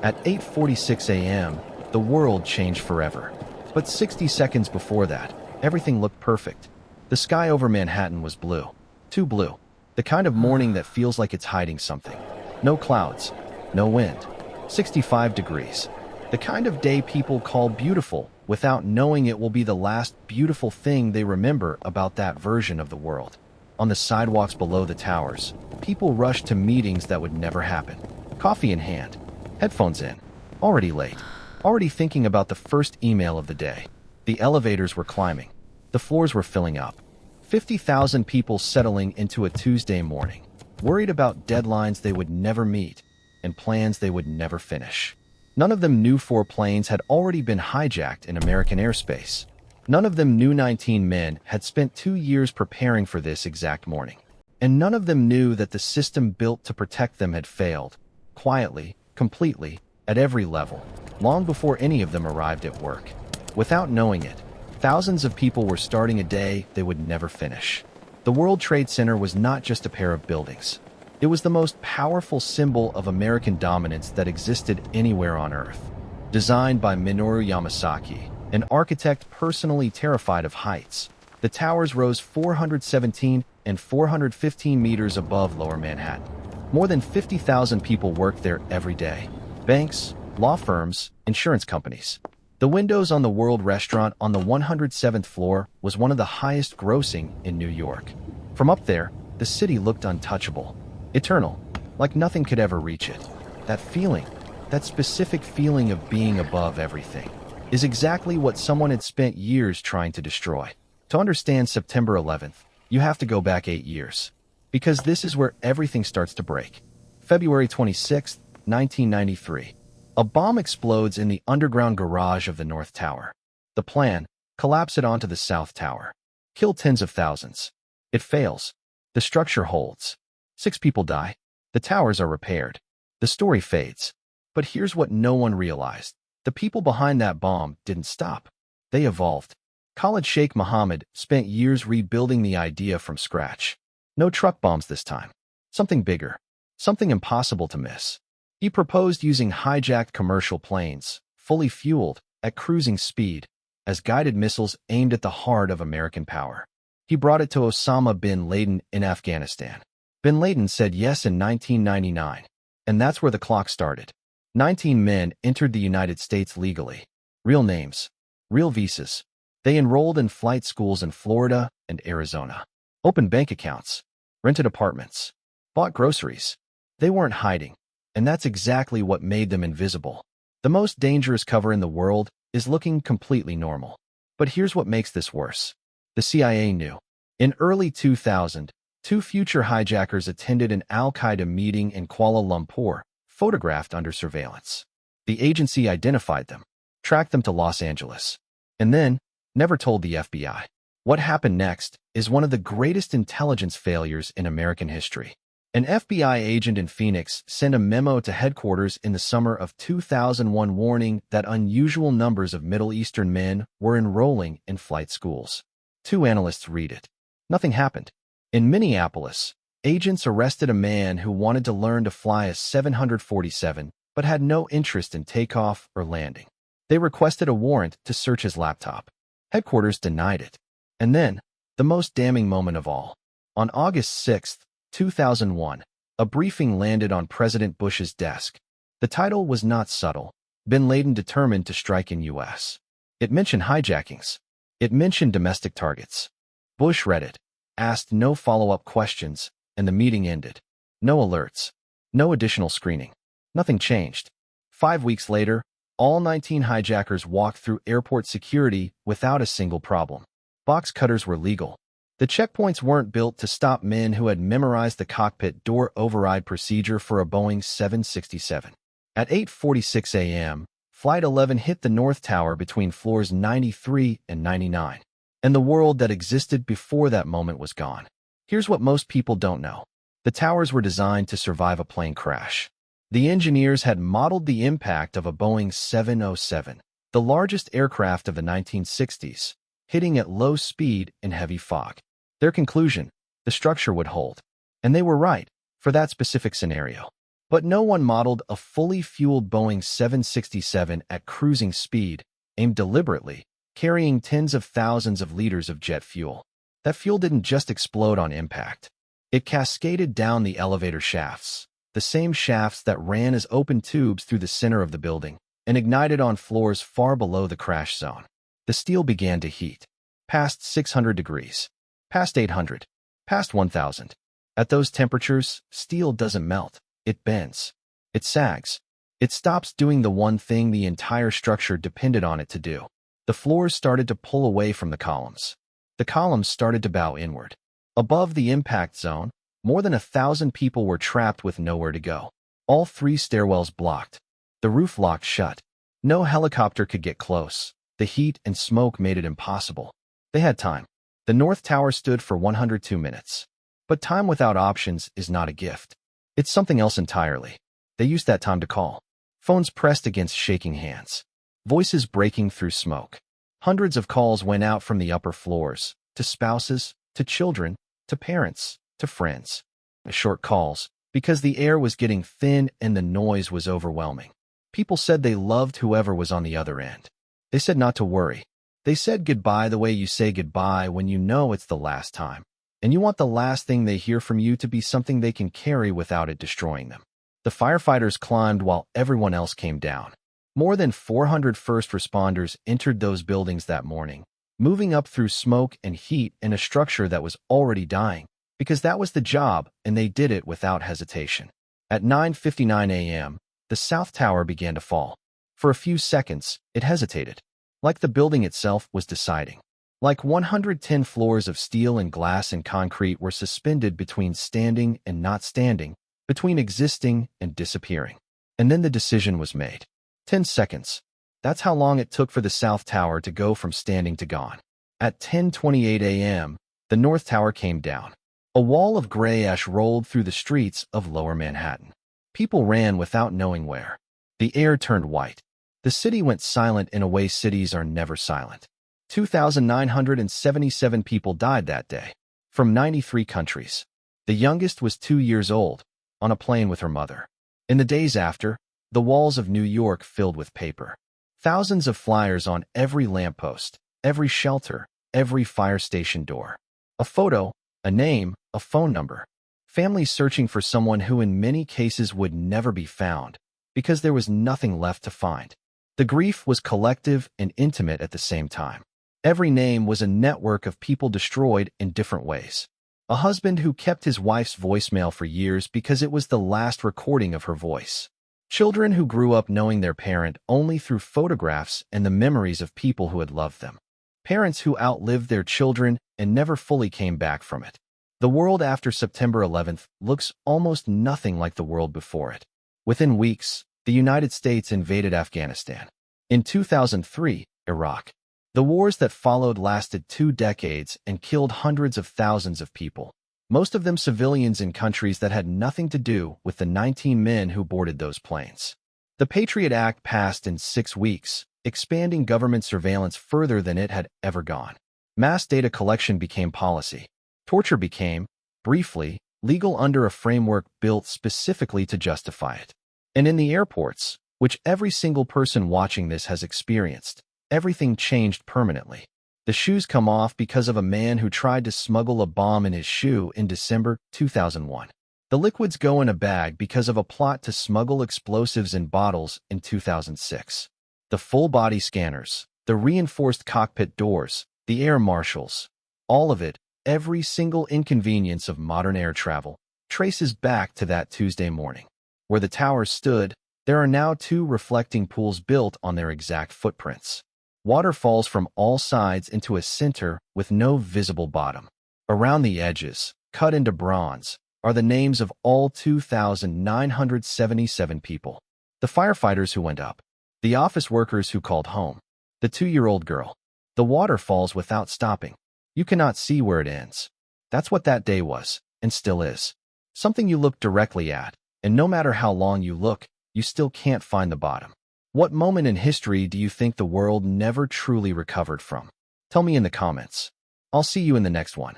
At 8:46 a.m., the world changed forever. But 60 seconds before that, everything looked perfect. The sky over Manhattan was blue. Too blue. The kind of morning that feels like it's hiding something. No clouds. No wind. 65 degrees. The kind of day people call beautiful without knowing it will be the last beautiful thing they remember about that version of the world. On the sidewalks below the towers, people rushed to meetings that would never happen. Coffee in hand. Headphones in. Already late. Already thinking about the first email of the day. The elevators were climbing. The floors were filling up. 50,000 people settling into a Tuesday morning, worried about deadlines they would never meet and plans they would never finish. None of them knew 4 planes had already been hijacked in American airspace. None of them knew 19 men had spent 2 years preparing for this exact morning. And none of them knew that the system built to protect them had failed, quietly, completely, at every level, long before any of them arrived at work. Without knowing it, thousands of people were starting a day they would never finish. The World Trade Center was not just a pair of buildings. It was the most powerful symbol of American dominance that existed anywhere on Earth. Designed by Minoru Yamasaki, an architect personally terrified of heights, the towers rose 417 and 415 meters above Lower Manhattan. More than 50,000 people worked there every day. Banks, law firms, insurance companies. The windows on the World Restaurant on the 107th floor was one of the highest grossing in New York. From up there, the city looked untouchable, eternal, like nothing could ever reach it. That feeling, that specific feeling of being above everything, is exactly what someone had spent years trying to destroy. To understand September 11th, you have to go back 8 years. Because this is where everything starts to break. February 26, 1993. A bomb explodes in the underground garage of the North Tower. The plan: collapse it onto the South Tower. Kill tens of thousands. It fails. The structure holds. 6 people die. The towers are repaired. The story fades. But here's what no one realized. The people behind that bomb didn't stop. They evolved. Khalid Sheikh Mohammed spent years rebuilding the idea from scratch. No truck bombs this time. Something bigger. Something impossible to miss. He proposed using hijacked commercial planes, fully fueled, at cruising speed, as guided missiles aimed at the heart of American power. He brought it to Osama bin Laden in Afghanistan. Bin Laden said yes in 1999, and that's where the clock started. 19 men entered the United States legally. Real names. Real visas. They enrolled in flight schools in Florida and Arizona. Opened bank accounts. Rented apartments. Bought groceries. They weren't hiding. And that's exactly what made them invisible. The most dangerous cover in the world is looking completely normal. But here's what makes this worse. The CIA knew. In early 2000, 2 future hijackers attended an Al-Qaeda meeting in Kuala Lumpur, photographed under surveillance. The agency identified them, tracked them to Los Angeles, and then never told the FBI. What happened next is one of the greatest intelligence failures in American history. An FBI agent in Phoenix sent a memo to headquarters in the summer of 2001 warning that unusual numbers of Middle Eastern men were enrolling in flight schools. 2 analysts read it. Nothing happened. In Minneapolis, agents arrested a man who wanted to learn to fly a 747 but had no interest in takeoff or landing. They requested a warrant to search his laptop. Headquarters denied it. And then, the most damning moment of all. On August 6, 2001, a briefing landed on President Bush's desk. The title was not subtle. Bin Laden determined to strike in U.S. It mentioned hijackings. It mentioned domestic targets. Bush read it, asked no follow-up questions, and the meeting ended. No alerts. No additional screening. Nothing changed. 5 weeks later, all 19 hijackers walked through airport security without a single problem. Box cutters were legal. The checkpoints weren't built to stop men who had memorized the cockpit door override procedure for a Boeing 767. At 8:46 a.m., Flight 11 hit the North Tower between floors 93 and 99. And the world that existed before that moment was gone. Here's what most people don't know. The towers were designed to survive a plane crash. The engineers had modeled the impact of a Boeing 707, the largest aircraft of the 1960s, hitting at low speed in heavy fog. Their conclusion: the structure would hold. And they were right, for that specific scenario. But no one modeled a fully fueled Boeing 767 at cruising speed, aimed deliberately, carrying tens of thousands of liters of jet fuel. That fuel didn't just explode on impact. It cascaded down the elevator shafts, the same shafts that ran as open tubes through the center of the building, and ignited on floors far below the crash zone. The steel began to heat, past 600 degrees, past 800, past 1000. At those temperatures, steel doesn't melt, it bends. It sags. It stops doing the one thing the entire structure depended on it to do. The floors started to pull away from the columns. The columns started to bow inward. Above the impact zone, more than 1,000 people were trapped with nowhere to go. All 3 stairwells blocked. The roof locked shut. No helicopter could get close. The heat and smoke made it impossible. They had time. The North Tower stood for 102 minutes. But time without options is not a gift. It's something else entirely. They used that time to call. Phones pressed against shaking hands. Voices breaking through smoke. Hundreds of calls went out from the upper floors, to spouses, to children, to parents, to friends. Short calls, because the air was getting thin and the noise was overwhelming. People said they loved whoever was on the other end. They said not to worry. They said goodbye the way you say goodbye when you know it's the last time. And you want the last thing they hear from you to be something they can carry without it destroying them. The firefighters climbed while everyone else came down. More than 400 first responders entered those buildings that morning, moving up through smoke and heat in a structure that was already dying, because that was the job, and they did it without hesitation. At 9:59 a.m., the South Tower began to fall. For a few seconds, it hesitated, like the building itself was deciding. Like 110 floors of steel and glass and concrete were suspended between standing and not standing, between existing and disappearing. And then the decision was made. 10 seconds. That's how long it took for the South Tower to go from standing to gone. At 10:28 a.m., the North Tower came down. A wall of gray ash rolled through the streets of Lower Manhattan. People ran without knowing where. The air turned white. The city went silent in a way cities are never silent. 2,977 people died that day, from 93 countries. The youngest was 2 years old, on a plane with her mother. In the days after, the walls of New York filled with paper. Thousands of flyers on every lamppost, every shelter, every fire station door. A photo, a name, a phone number. Families searching for someone who in many cases would never be found, because there was nothing left to find. The grief was collective and intimate at the same time. Every name was a network of people destroyed in different ways. A husband who kept his wife's voicemail for years because it was the last recording of her voice. Children who grew up knowing their parent only through photographs and the memories of people who had loved them. Parents who outlived their children and never fully came back from it. The world after September 11th looks almost nothing like the world before it. Within weeks, the United States invaded Afghanistan. In 2003, Iraq. The wars that followed lasted 2 decades and killed hundreds of thousands of people, most of them civilians in countries that had nothing to do with the 19 men who boarded those planes. The Patriot Act passed in 6 weeks, expanding government surveillance further than it had ever gone. Mass data collection became policy. Torture became, briefly, legal under a framework built specifically to justify it. And in the airports, which every single person watching this has experienced, everything changed permanently. The shoes come off because of a man who tried to smuggle a bomb in his shoe in December 2001. The liquids go in a bag because of a plot to smuggle explosives in bottles in 2006. The full-body scanners, the reinforced cockpit doors, the air marshals, all of it, every single inconvenience of modern air travel, traces back to that Tuesday morning. Where the towers stood, there are now 2 reflecting pools built on their exact footprints. Water falls from all sides into a center with no visible bottom. Around the edges, cut into bronze, are the names of all 2,977 people. The firefighters who went up. The office workers who called home. The 2-year-old girl. The water falls without stopping. You cannot see where it ends. That's what that day was, and still is. Something you look directly at, and no matter how long you look, you still can't find the bottom. What moment in history do you think the world never truly recovered from? Tell me in the comments. I'll see you in the next one.